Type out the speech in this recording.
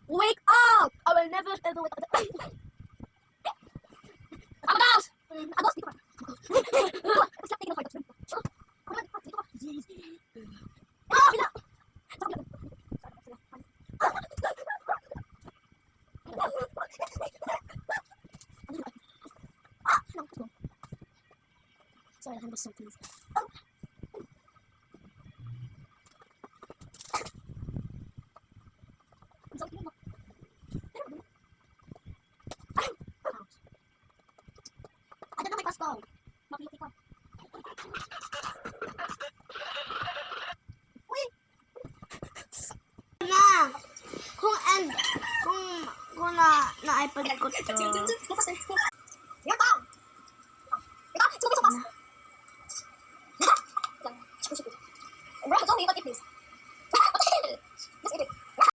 Wake up! I will never ever wake up. Agos! Agos, dito ka. Stop taking the fight. Come on, dito ka. Ah, bila! Sorry, I'm so pleased. I don't know my Costco. Mapiliti ka. Uy! Na, kung na iPad ko to.